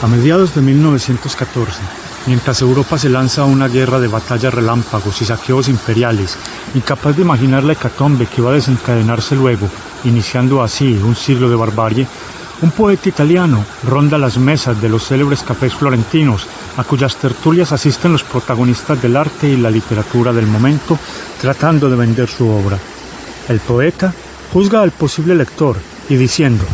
A mediados de 1914, mientras Europa se lanza a una guerra de batallas relámpagos y saqueos imperiales, incapaz de imaginar la hecatombe que va a desencadenarse luego, iniciando así un siglo de barbarie, un poeta italiano ronda las mesas de los célebres cafés florentinos, a cuyas tertulias asisten los protagonistas del arte y la literatura del momento, tratando de vender su obra. El poeta juzga al posible lector y diciendo: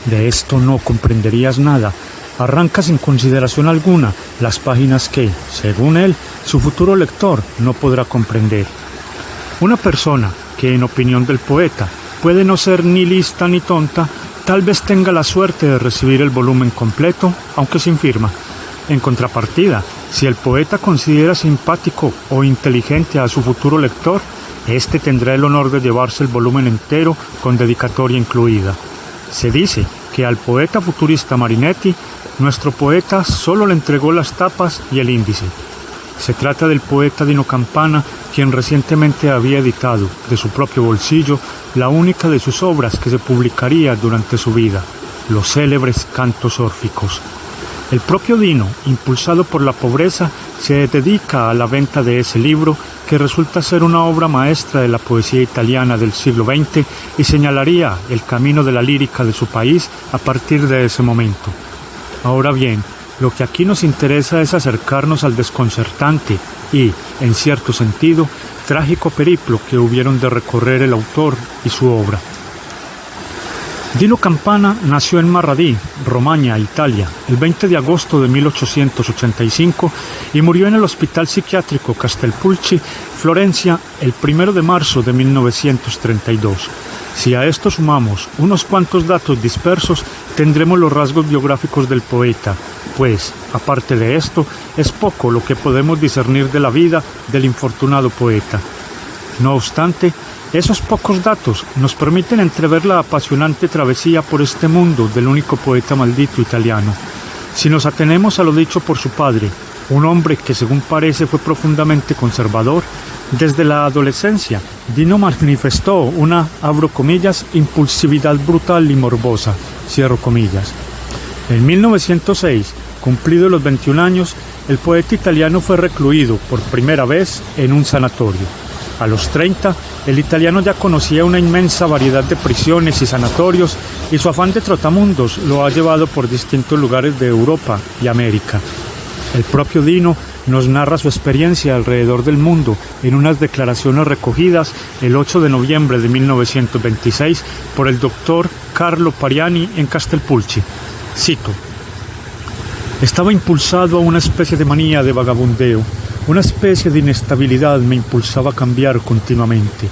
«De esto no comprenderías nada», arranca sin consideración alguna las páginas que, según él, su futuro lector no podrá comprender. Una persona que, en opinión del poeta, puede no ser ni lista ni tonta, tal vez tenga la suerte de recibir el volumen completo, aunque sin firma. En contrapartida, si el poeta considera simpático o inteligente a su futuro lector, éste tendrá el honor de llevarse el volumen entero con dedicatoria incluida. Se dice que al poeta futurista Marinetti, nuestro poeta solo le entregó las tapas y el índice. Se trata del poeta Dino Campana, quien recientemente había editado, de su propio bolsillo, la única de sus obras que se publicaría durante su vida, los célebres Cantos Órficos. El propio Dino, impulsado por la pobreza, se dedica a la venta de ese libro, que resulta ser una obra maestra de la poesía italiana del siglo XX y señalaría el camino de la lírica de su país a partir de ese momento. Ahora bien, lo que aquí nos interesa es acercarnos al desconcertante y, en cierto sentido, trágico periplo que hubieron de recorrer el autor y su obra. Dino Campana nació en Marradì, Romaña, Italia, el 20 de agosto de 1885 y murió en el Hospital Psiquiátrico Castelpulci, Florencia, el 1 de marzo de 1932. Si a esto sumamos unos cuantos datos dispersos, tendremos los rasgos biográficos del poeta, pues, aparte de esto, es poco lo que podemos discernir de la vida del infortunado poeta. No obstante, esos pocos datos nos permiten entrever la apasionante travesía por este mundo del único poeta maldito italiano. Si nos atenemos a lo dicho por su padre, un hombre que según parece fue profundamente conservador, desde la adolescencia, Dino manifestó una, abro comillas, impulsividad brutal y morbosa, cierro comillas. En 1906, cumplidos los 21 años, el poeta italiano fue recluido por primera vez en un sanatorio. A los 30, el italiano ya conocía una inmensa variedad de prisiones y sanatorios y su afán de trotamundos lo ha llevado por distintos lugares de Europa y América. El propio Dino nos narra su experiencia alrededor del mundo en unas declaraciones recogidas el 8 de noviembre de 1926 por el doctor Carlo Pariani en Castelpulci. Cito: «Estaba impulsado a una especie de manía de vagabundeo. Una especie de inestabilidad me impulsaba a cambiar continuamente.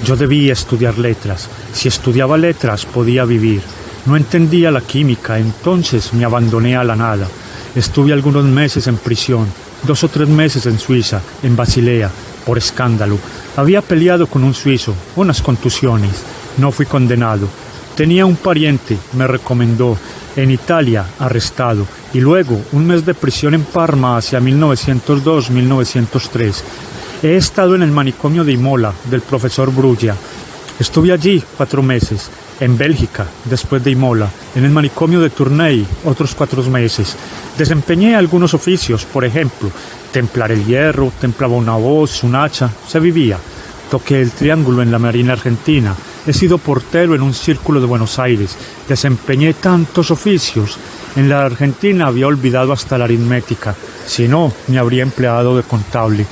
Yo debía estudiar letras. Si estudiaba letras podía vivir. No entendía la química, entonces me abandoné a la nada. Estuve algunos meses en prisión, 2 o 3 meses en Suiza, en Basilea, por escándalo. Había peleado con un suizo, unas contusiones. No fui condenado. Tenía un pariente, me recomendó. En Italia, arrestado, y luego un mes de prisión en Parma hacia 1902-1903. He estado en el manicomio de Imola, del profesor Bruglia. Estuve allí 4 meses, en Bélgica, después de Imola, en el manicomio de Tournai, otros 4 meses. Desempeñé algunos oficios, por ejemplo, templar el hierro, templaba una hoz, un hacha, se vivía. Toqué el triángulo en la Marina Argentina. He sido portero en un círculo de Buenos Aires. Desempeñé tantos oficios. En la Argentina había olvidado hasta la aritmética. Si no, me habría empleado de contable.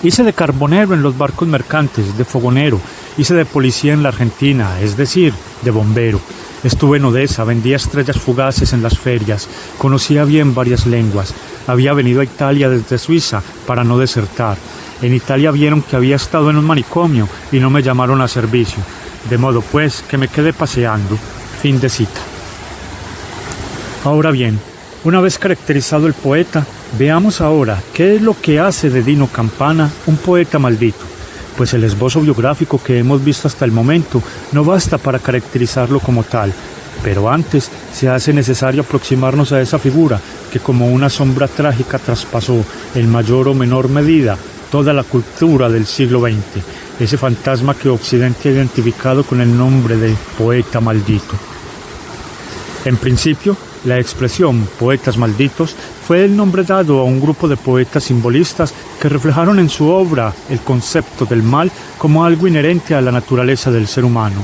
Hice de carbonero en los barcos mercantes, de fogonero. Hice de policía en la Argentina, es decir, de bombero. Estuve en Odessa, vendía estrellas fugaces en las ferias. Conocía bien varias lenguas. Había venido a Italia desde Suiza para no desertar. En Italia vieron que había estado en un manicomio y no me llamaron a servicio. De modo pues que me quedé paseando. Fin de cita. Ahora bien, una vez caracterizado el poeta, veamos ahora qué es lo que hace de Dino Campana un poeta maldito. Pues el esbozo biográfico que hemos visto hasta el momento no basta para caracterizarlo como tal. Pero antes se hace necesario aproximarnos a esa figura que como una sombra trágica traspasó, en mayor o menor medida, toda la cultura del siglo XX, ese fantasma que Occidente ha identificado con el nombre de poeta maldito. En principio, La expresión «poetas malditos» fue el nombre dado a un grupo de poetas simbolistas que reflejaron en su obra el concepto del mal como algo inherente a la naturaleza del ser humano.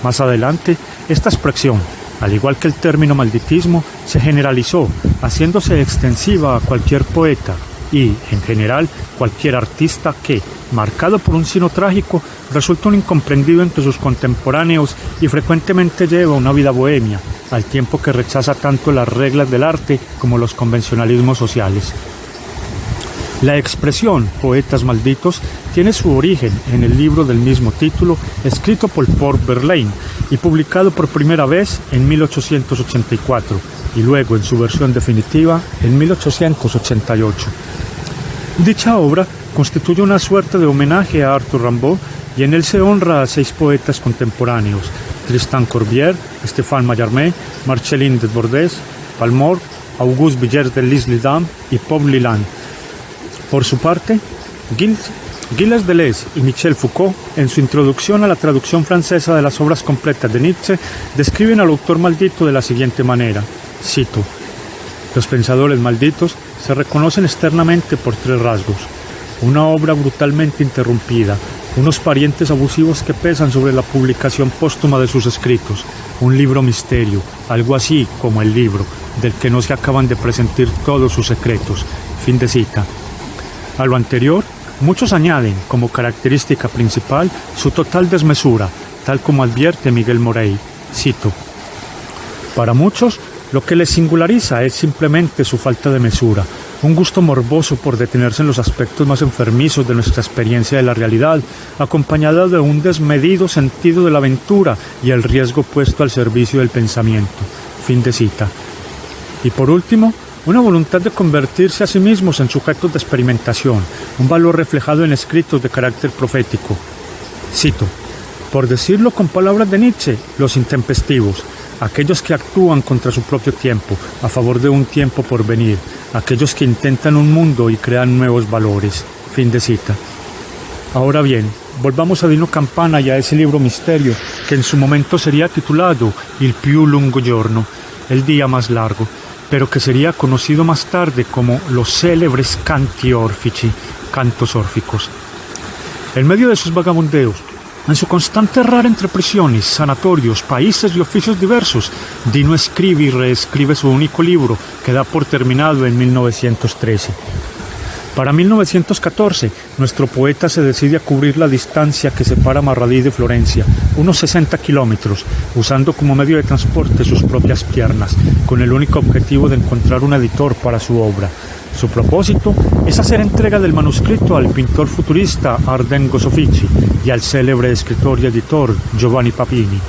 Más adelante, esta expresión, al igual que el término malditismo, se generalizó, haciéndose extensiva a cualquier poeta y, en general, cualquier artista que, marcado por un sino trágico, resulta un incomprendido entre sus contemporáneos y frecuentemente lleva una vida bohemia, al tiempo que rechaza tanto las reglas del arte como los convencionalismos sociales. La expresión «poetas malditos» tiene su origen en el libro del mismo título, escrito por Paul Verlaine y publicado por primera vez en 1884 y luego en su versión definitiva en 1888. Dicha obra constituye una suerte de homenaje a Arthur Rimbaud y en él se honra a 6 poetas contemporáneos: Tristan Corbière, Stéphane Mallarmé, Marcellin Desbordes, Palmore, Auguste Villers de l'Isle-Adam y Paul Leland. Por su parte, Gilles Deleuze y Michel Foucault, en su introducción a la traducción francesa de las obras completas de Nietzsche, describen al autor maldito de la siguiente manera, cito: «Los pensadores malditos se reconocen externamente por 3 rasgos: una obra brutalmente interrumpida, unos parientes abusivos que pesan sobre la publicación póstuma de sus escritos, un libro misterio, algo así como el libro, del que no se acaban de presentir todos sus secretos». Fin de cita. A lo anterior, muchos añaden como característica principal su total desmesura, tal como advierte Miguel Morey, cito: «Para muchos, lo que les singulariza es simplemente su falta de mesura, un gusto morboso por detenerse en los aspectos más enfermizos de nuestra experiencia de la realidad, acompañada de un desmedido sentido de la aventura y el riesgo puesto al servicio del pensamiento». Fin de cita. Y por último, una voluntad de convertirse a sí mismos en sujetos de experimentación, un valor reflejado en escritos de carácter profético. Cito: «Por decirlo con palabras de Nietzsche, los intempestivos, aquellos que actúan contra su propio tiempo, a favor de un tiempo por venir, aquellos que intentan un mundo y crean nuevos valores». Fin de cita. Ahora bien, volvamos a Dino Campana y a ese libro misterio que en su momento sería titulado Il più lungo giorno, el día más largo, pero que sería conocido más tarde como los célebres canti orfici, cantos órficos. En medio de sus vagabundeos, en su constante errar entre prisiones, sanatorios, países y oficios diversos, Dino escribe y reescribe su único libro, que da por terminado en 1913. Para 1914, nuestro poeta se decide a cubrir la distancia que separa Marradí de Florencia, unos 60 kilómetros, usando como medio de transporte sus propias piernas, con el único objetivo de encontrar un editor para su obra. Su propósito es hacer entrega del manuscrito al pintor futurista Ardengo Soffici y al célebre escritor y editor Giovanni Papini,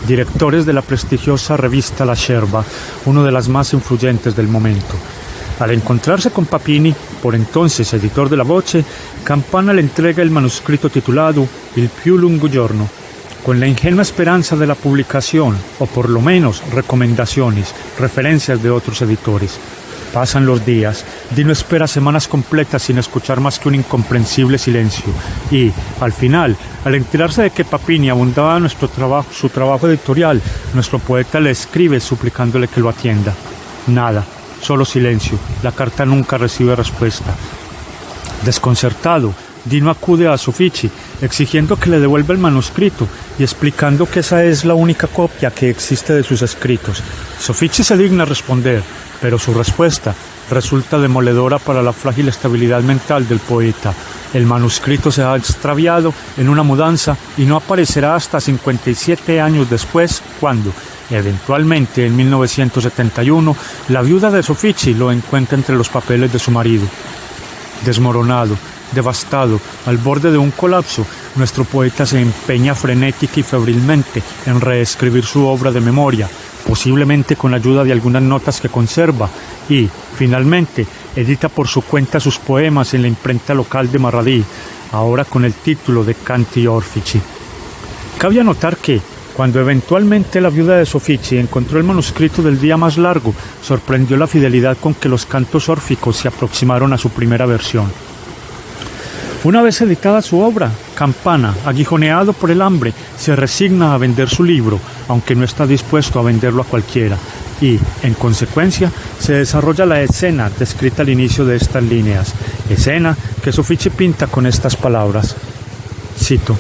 directores de la prestigiosa revista La Scerba, una de las más influyentes del momento. Al encontrarse con Papini, por entonces editor de La Voce, Campana le entrega el manuscrito titulado Il più lungo giorno, con la ingenua esperanza de la publicación, o por lo menos recomendaciones, referencias de otros editores. Pasan los días, Dino espera semanas completas sin escuchar más que un incomprensible silencio, y, al final, al enterarse de que Papini abundaba su trabajo editorial, nuestro poeta le escribe suplicándole que lo atienda. Nada. Solo silencio, la carta nunca recibe respuesta. Desconcertado, Dino acude a Soffici, exigiendo que le devuelva el manuscrito y explicando que esa es la única copia que existe de sus escritos. Soffici se digna responder, pero su respuesta resulta demoledora para la frágil estabilidad mental del poeta. El manuscrito se ha extraviado en una mudanza y no aparecerá hasta 57 años después, cuando, eventualmente en 1971, la viuda de Soffici lo encuentra entre los papeles de su marido. Desmoronado, devastado, al borde de un colapso, nuestro poeta se empeña frenética y febrilmente en reescribir su obra de memoria, posiblemente con la ayuda de algunas notas que conserva, y, finalmente, edita por su cuenta sus poemas en la imprenta local de Marradí, ahora con el título de Canti Orfici. Cabe anotar que, cuando eventualmente la viuda de Soffici encontró el manuscrito del día más largo, sorprendió la fidelidad con que los cantos órficos se aproximaron a su primera versión. Una vez editada su obra, Campana, aguijoneado por el hambre, se resigna a vender su libro, aunque no está dispuesto a venderlo a cualquiera. y, en consecuencia, se desarrolla la escena descrita al inicio de estas líneas, escena que Soffici pinta con estas palabras. Cito: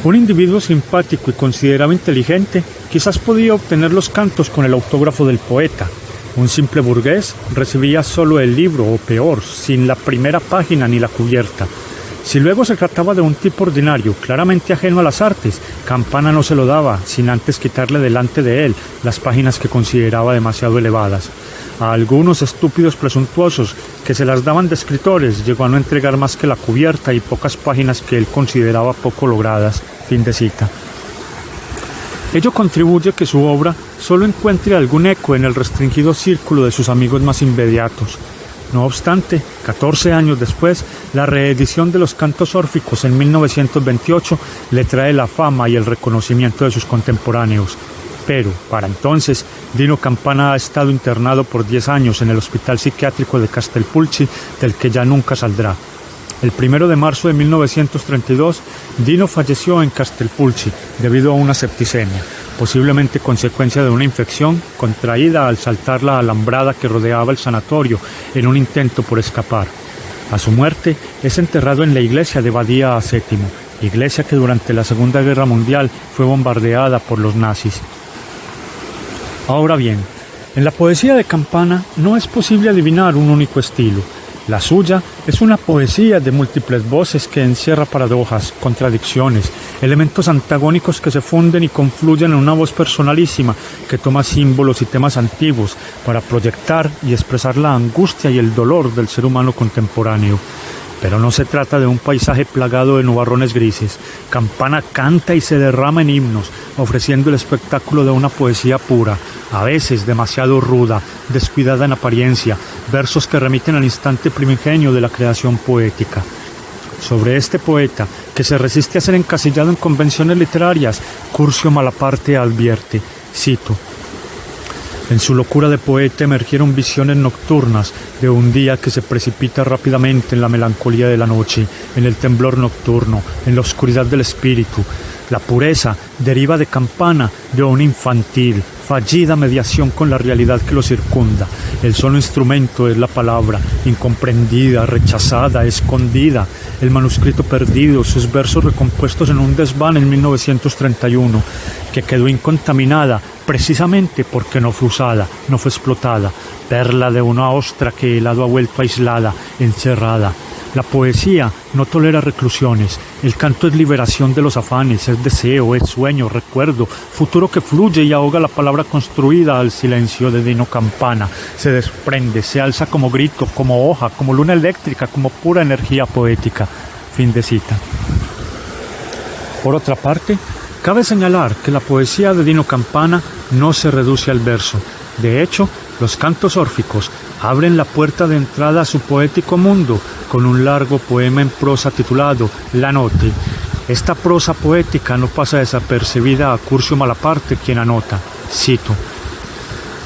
un individuo simpático y considerado inteligente quizás podía obtener los cantos con el autógrafo del poeta. Un simple burgués recibía solo el libro, o peor, sin la primera página ni la cubierta. Si luego se trataba de un tipo ordinario, claramente ajeno a las artes, Campana no se lo daba, sin antes quitarle delante de él las páginas que consideraba demasiado elevadas. A algunos estúpidos presuntuosos que se las daban de escritores, llegó a no entregar más que la cubierta y pocas páginas que él consideraba poco logradas. Fin de cita. Ello contribuye a que su obra solo encuentre algún eco en el restringido círculo de sus amigos más inmediatos. No obstante, 14 años después, la reedición de los cantos órficos en 1928 le trae la fama y el reconocimiento de sus contemporáneos. Pero, para entonces, Dino Campana ha estado internado por 10 años en el Hospital Psiquiátrico de Castelpulci, del que ya nunca saldrá. El 1 de marzo de 1932, Dino falleció en Castelpulci debido a una septicemia, posiblemente consecuencia de una infección contraída al saltar la alambrada que rodeaba el sanatorio en un intento por escapar. A su muerte es enterrado en la iglesia de Badia a VII, iglesia que durante la Segunda Guerra Mundial fue bombardeada por los nazis. Ahora bien, en la poesía de Campana no es posible adivinar un único estilo. La suya es una poesía de múltiples voces que encierra paradojas, contradicciones, elementos antagónicos que se funden y confluyen en una voz personalísima que toma símbolos y temas antiguos para proyectar y expresar la angustia y el dolor del ser humano contemporáneo. Pero no se trata de un paisaje plagado de nubarrones grises. Campana canta y se derrama en himnos, ofreciendo el espectáculo de una poesía pura, a veces demasiado ruda, descuidada en apariencia, versos que remiten al instante primigenio de la creación poética. Sobre este poeta, que se resiste a ser encasillado en convenciones literarias, Curcio Malaparte advierte, cito: en su locura de poeta emergieron visiones nocturnas de un día que se precipita rápidamente en la melancolía de la noche, en el temblor nocturno, en la oscuridad del espíritu. La pureza deriva de Campana de una infantil, fallida mediación con la realidad que lo circunda. El solo instrumento es la palabra, incomprendida, rechazada, escondida. El manuscrito perdido, sus versos recompuestos en un desván en 1931, que quedó incontaminada precisamente porque no fue usada, no fue explotada, perla de una ostra que el helado ha vuelto aislada, encerrada. La poesía no tolera reclusiones, el canto es liberación de los afanes, es deseo, es sueño, recuerdo, futuro que fluye y ahoga la palabra construida al silencio de Dino Campana, se desprende, se alza como grito, como hoja, como luna eléctrica, como pura energía poética. Fin de cita. Por otra parte, cabe señalar que la poesía de Dino Campana no se reduce al verso. De hecho, los cantos órficos abren la puerta de entrada a su poético mundo con un largo poema en prosa titulado La Notte. Esta prosa poética no pasa desapercibida a Curcio Malaparte, quien anota, cito: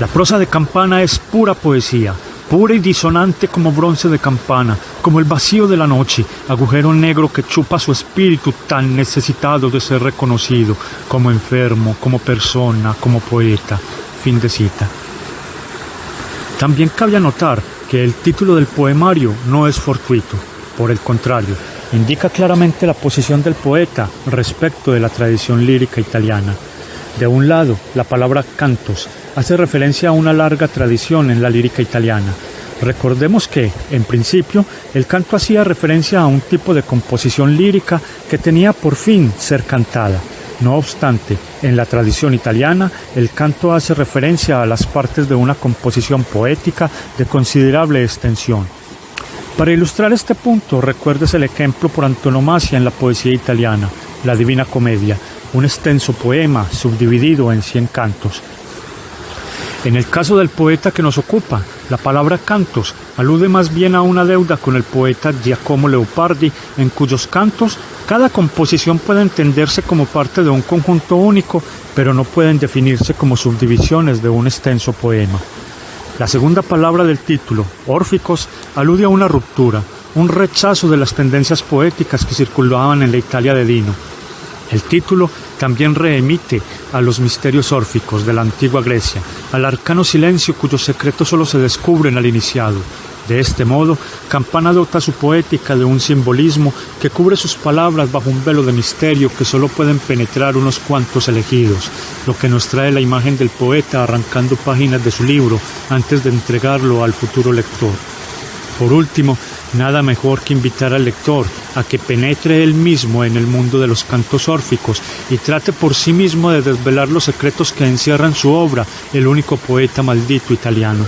la prosa de Campana es pura poesía, pura y disonante como bronce de campana, como el vacío de la noche, agujero negro que chupa su espíritu tan necesitado de ser reconocido, como enfermo, como persona, como poeta. Fin de cita. También cabe anotar que el título del poemario no es fortuito, por el contrario, indica claramente la posición del poeta respecto de la tradición lírica italiana. De un lado, la palabra cantos hace referencia a una larga tradición en la lírica italiana. Recordemos que, en principio, el canto hacía referencia a un tipo de composición lírica que tenía por fin ser cantada. No obstante, en la tradición italiana, el canto hace referencia a las partes de una composición poética de considerable extensión. Para ilustrar este punto, recuerdes el ejemplo por antonomasia en la poesía italiana, la Divina Comedia, un extenso poema subdividido en 100 cantos. En el caso del poeta que nos ocupa, la palabra cantos alude más bien a una deuda con el poeta Giacomo Leopardi, en cuyos cantos cada composición puede entenderse como parte de un conjunto único, pero no pueden definirse como subdivisiones de un extenso poema. La segunda palabra del título, órficos, alude a una ruptura, un rechazo de las tendencias poéticas que circulaban en la Italia de Dino. El título también remite a los misterios órficos de la antigua Grecia, al arcano silencio cuyos secretos solo se descubren al iniciado. De este modo, Campana dota su poética de un simbolismo que cubre sus palabras bajo un velo de misterio que solo pueden penetrar unos cuantos elegidos, lo que nos trae la imagen del poeta arrancando páginas de su libro antes de entregarlo al futuro lector. Por último, nada mejor que invitar al lector a que penetre él mismo en el mundo de los cantos órficos y trate por sí mismo de desvelar los secretos que encierra en su obra el único poeta maldito italiano.